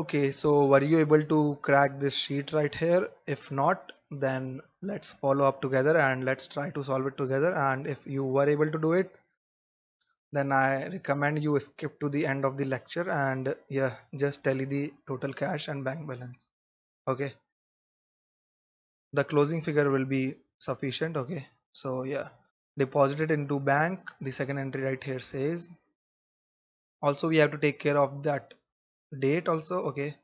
Okay, so were you able to crack this sheet right here? If not, then let's follow up together and let's try to solve it together. And if you were able to do it, then I recommend you skip to the end of the lecture and yeah, just tally the total cash and bank balance. Okay, the closing figure will be sufficient. Okay, so yeah, deposited into bank. The second entry right here says also we have to take care of that date also. Okay,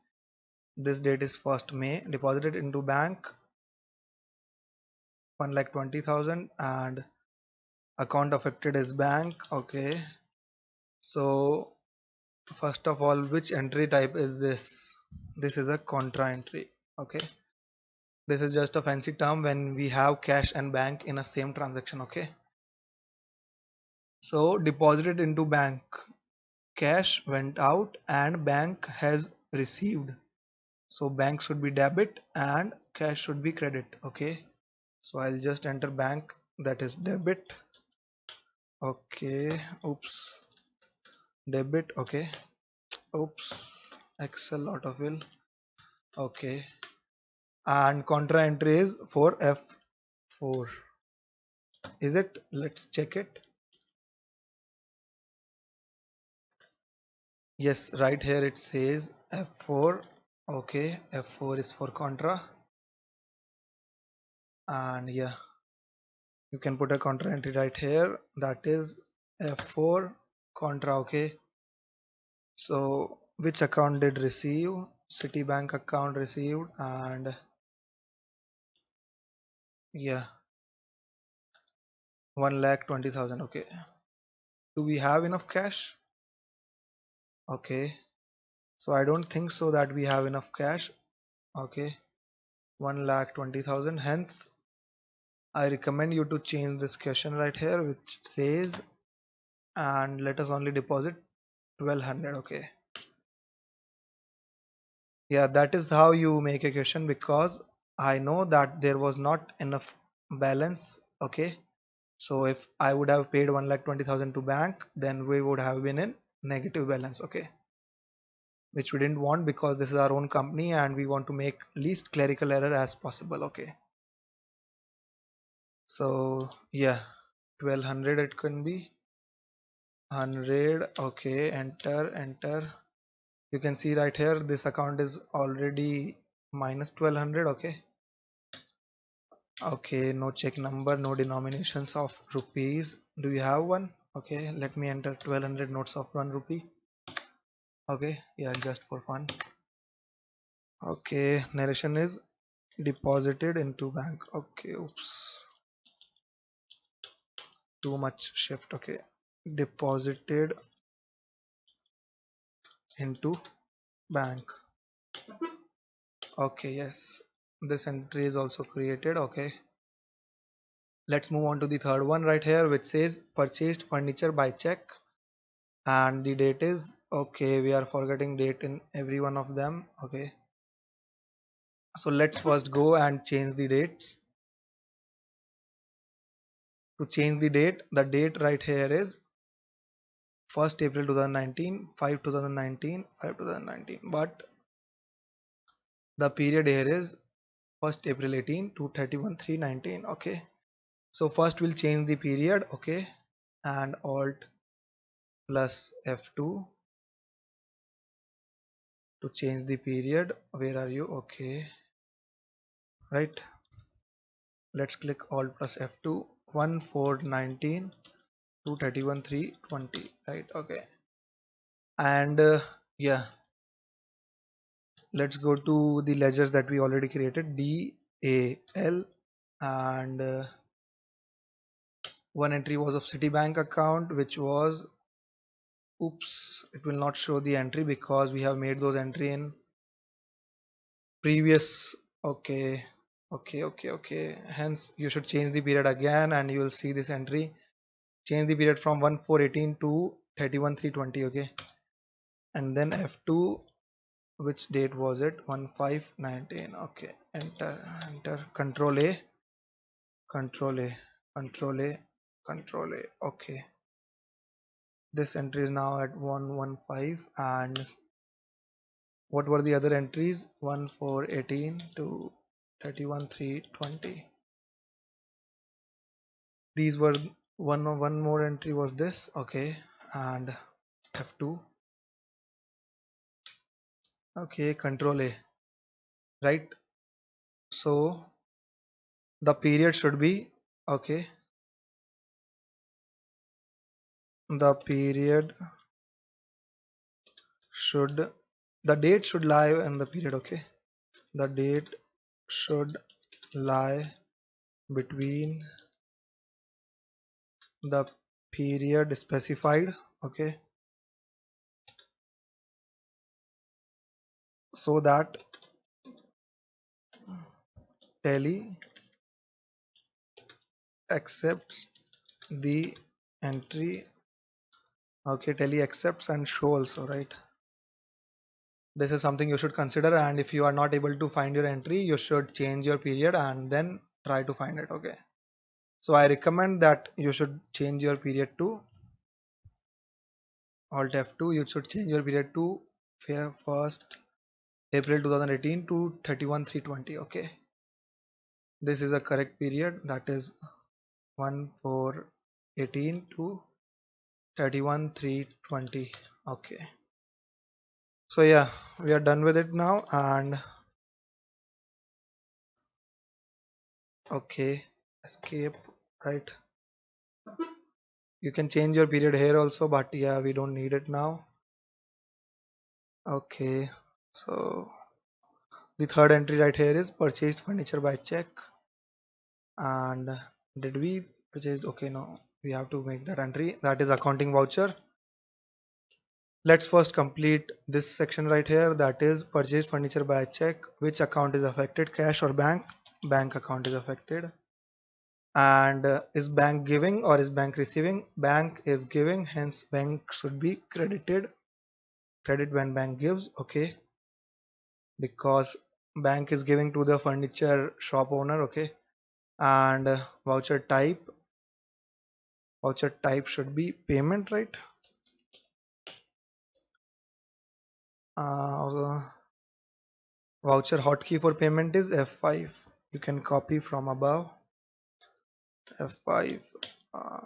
this date is 1st May. Deposited into bank 1,20,000 and account affected is bank. Okay, so first of all, which entry type is this? This is a contra entry. Okay, this is just a fancy term when we have cash and bank in a same transaction. Okay, so deposited into bank, cash went out and bank has received, so bank should be debit and cash should be credit. Okay, so I'll just enter bank, that is debit. Okay, oops, debit. Okay, oops, excel autofill. Okay, and contra entry is for F4, is it? Let's check it. Yes, right here it says F4. Okay, F4 is for contra, and yeah, you can put a contra entry right here, that is F4 contra. Okay, so which account did receive? Citibank account received, and yeah, 1,20,000. Okay, do we have enough cash? Okay, so I don't think so that we have enough cash. Okay, 1,20,000, hence I recommend you to change this question right here which says, and let us only deposit 1,200. Okay, yeah, that is how you make a question, because I know that there was not enough balance. Okay, so if I would have paid 1,20,000 to bank, then we would have been in negative balance. Okay, which we didn't want because this is our own company and we want to make least clerical error as possible. Okay, so yeah, 1,200 it can be 100. Okay, enter. You can see right here this account is already minus 1,200. Okay, no check number, no denominations of rupees. Do you have one? Okay, let me enter 1,200 notes of 1 rupee. Okay, yeah, just for fun. Okay, narration is deposited into bank. Okay, oops, too much shift. Okay, deposited into bank. Okay, yes, this entry is also created. Okay, let's move on to the third one right here, which says purchased furniture by check, and the date is, okay, we are forgetting date in every one of them. Okay, so let's first go and change the dates. To change the date right here is 1st April 2019, 5 2019, 5 2019, but the period here is 1st April 18 to 31 3 19. Okay, so first we'll change the period. Okay, and alt plus F2 to change the period. Where are you? Okay, right, let's click alt plus F2. 1/4/19 to 31/3/20, right? Okay, and yeah, let's go to the ledgers that we already created, DAL, and one entry was of Citibank account, which was, oops, it will not show the entry because we have made those entry in previous. Okay, okay, hence you should change the period again and you will see this entry. Change the period from 1/4/18 to 31/3/20. Okay, and then F2, which date was it? 1/5/19. Okay, enter, control A, control A, control A. Okay, this entry is now at 115, and What were the other entries? 1 4 18 to 31 3 20. These were one more entry was this, okay, and F2, okay, control A, right? So the period should be, okay, the period should, the date should lie in the period, okay, the date should lie between the period specified, okay, so that tally accepts the entry, okay, tally accepts and show also, right? This is something you should consider, and if you are not able to find your entry, you should change your period and then try to find it, okay? So I recommend that you should change your period to Alt F2. You should change your period to 1st April 2018 to 31 320, okay? This is a correct period, that is 1 4 18 to 31 320, okay? So yeah, we are done with it now, and okay, escape, right? You can change your period here also, but yeah, we don't need it now. Okay, so the third entry right here is purchased furniture by check. And did we purchase? Okay, no, we have to make that entry, that is accounting voucher. Let's first complete this section right here, that is purchased furniture by check. Which account is affected, cash or bank? Bank account is affected. And is bank giving or is bank receiving? Bank is giving, hence bank should be credited. Credit when bank gives, okay, because bank is giving to the furniture shop owner, okay. And voucher type should be payment, right? uh, Voucher hotkey for payment is F5. You can copy from above, F5. uh,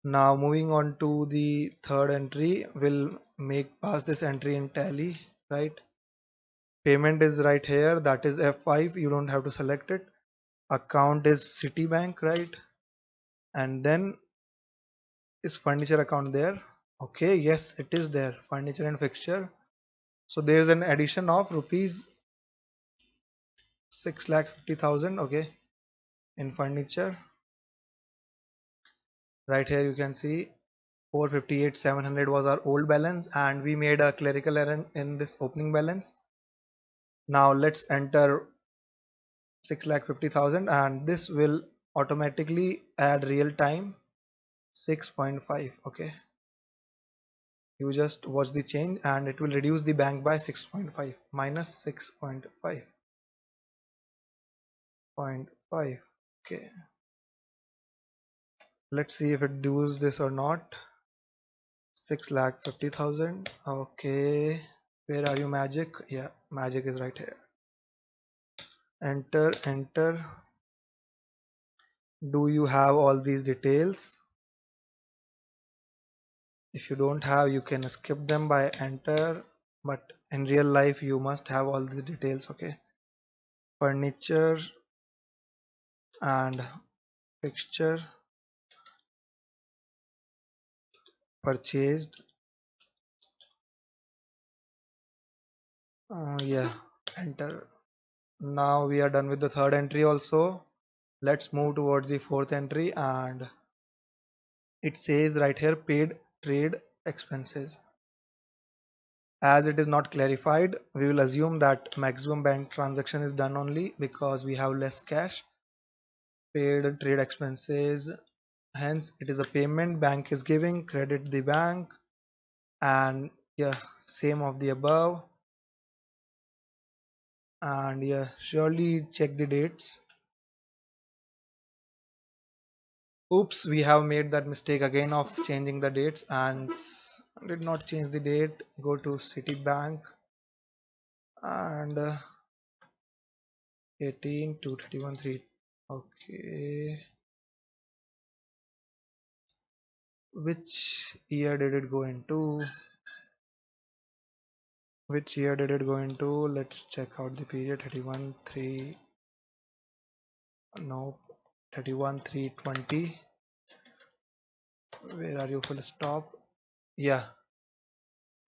Now moving on to the third entry, we'll make pass this entry in tally, right? Payment is right here, that is F5, you don't have to select it. Account is Citibank, right? And then is furniture account there? Okay, yes, it is there, furniture and fixture. So there is an addition of rupees 6,50,000, okay, in furniture. Right here you can see 458,700 was our old balance, and we made a clerical error in this opening balance. Now let's enter 6,50,000, and this will automatically add real time 6.5, okay. You just watch the change and it will reduce the bank by 6.5 minus 6.5, okay. Let's see if it does this or not. 6,50,000, okay. Where are you, magic? Yeah, magic is right here. Enter. Do you have all these details? If you don't have, you can skip them by enter, but in real life you must have all these details, okay. Furniture and fixture purchased, yeah, enter. Now we are done with the third entry also. Let's move towards the fourth entry, and it says right here paid trade expenses. As it is not clarified, we will assume that maximum bank transaction is done only because we have less cash. Paid trade expenses, hence it is a payment bank is giving, credit the bank, and yeah, same of the above. And yeah, surely check the dates. Oops, we have made that mistake again of changing the dates, and Did not change the date. Go to Citibank and 18 to 31 3. Okay, which year did it go into? Which year did it go into? Let's check out the period. 31 3. No, 31 3 20. Where are you? Full stop. Yeah,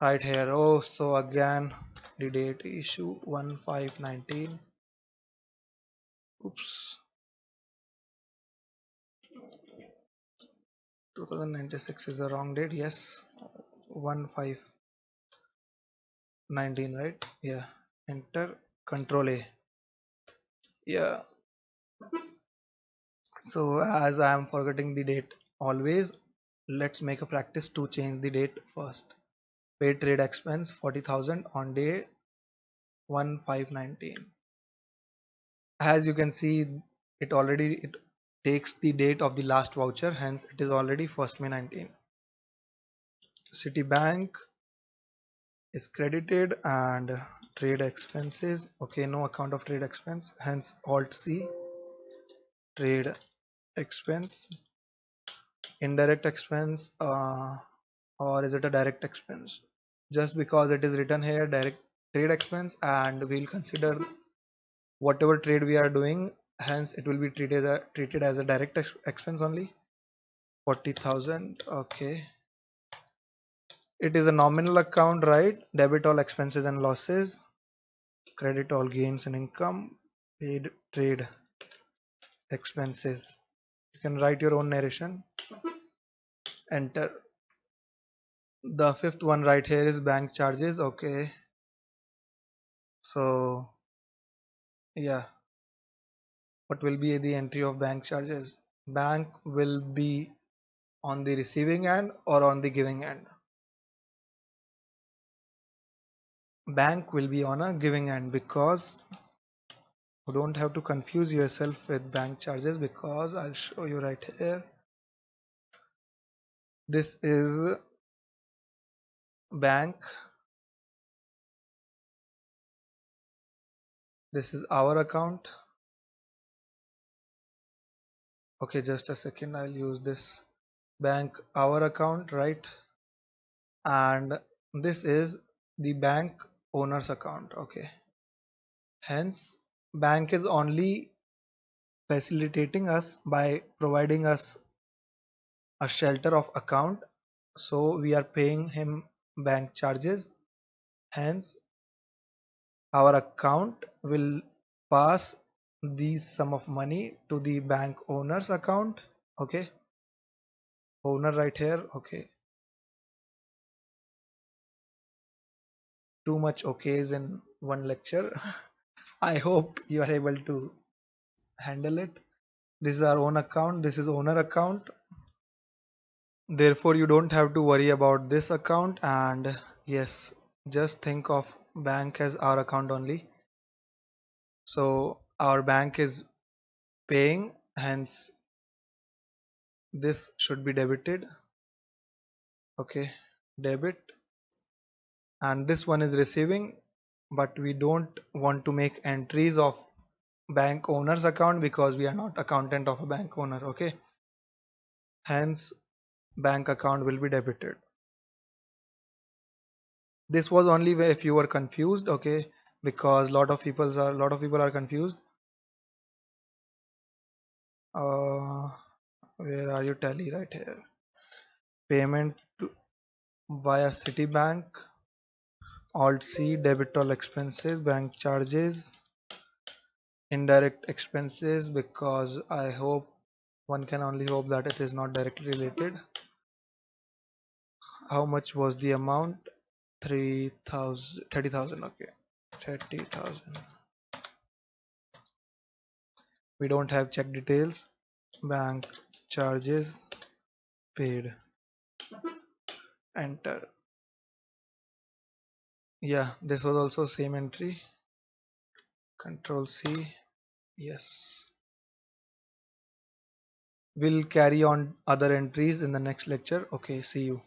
right here. Oh, so again the date issue 1/5/19. Oops, 2096 is the wrong date. Yes, 1/5/19, right? Yeah. Enter. Control A. Yeah. So as I am forgetting the date always, let's make a practice to change the date first. Paid trade expense 40,000 on day 1/5/19. As you can see, it takes the date of the last voucher, hence it is already 1st May 19. Citibank is credited and trade expenses. Okay, no account of trade expense, hence Alt C. Trade expense. Indirect expense, or is it a direct expense? Just because it is written here direct trade expense, and we'll consider whatever trade we are doing, hence it will be treated as a direct expense only. 40,000. Okay, it is a nominal account, right? Debit all expenses and losses, credit all gains and income, paid trade expenses. You can write your own narration. Enter. The fifth one right here is bank charges. Okay, so yeah, what will be the entry of bank charges? Bank will be on the receiving end or on the giving end? Bank will be on a giving end, because you don't have to confuse yourself with bank charges, because I'll show you right here. This is bank, this is our account. Okay, just a second, I'll use this bank our account, right? And this is the bank owner's account. Okay, hence bank is only facilitating us by providing us a shelter of account, so we are paying him bank charges, hence our account will pass the sum of money to the bank owner's account. Okay, owner right here. Okay, too much okays in one lecture. I hope you are able to handle it. This is our own account, this is owner account, therefore you don't have to worry about this account. And yes, just think of bank as our account only. So our bank is paying, hence this should be debited. Okay, debit. And this one is receiving, but we don't want to make entries of bank owner's account because we are not accountant of a bank owner. Okay, hence bank account will be debited. This was only if you were confused. Okay, because lot of people are confused. uh, where are you? Tally right here. Payment via Citibank. Alt C. Debit all expenses, bank charges, indirect expenses, because I hope, one can only hope that it is not directly related. How much was the amount? 30,000. Okay, 30,000. We don't have check details. Bank charges paid. Enter. Yeah, this was also same entry. Control C. Yes. We'll carry on other entries in the next lecture. Okay, see you.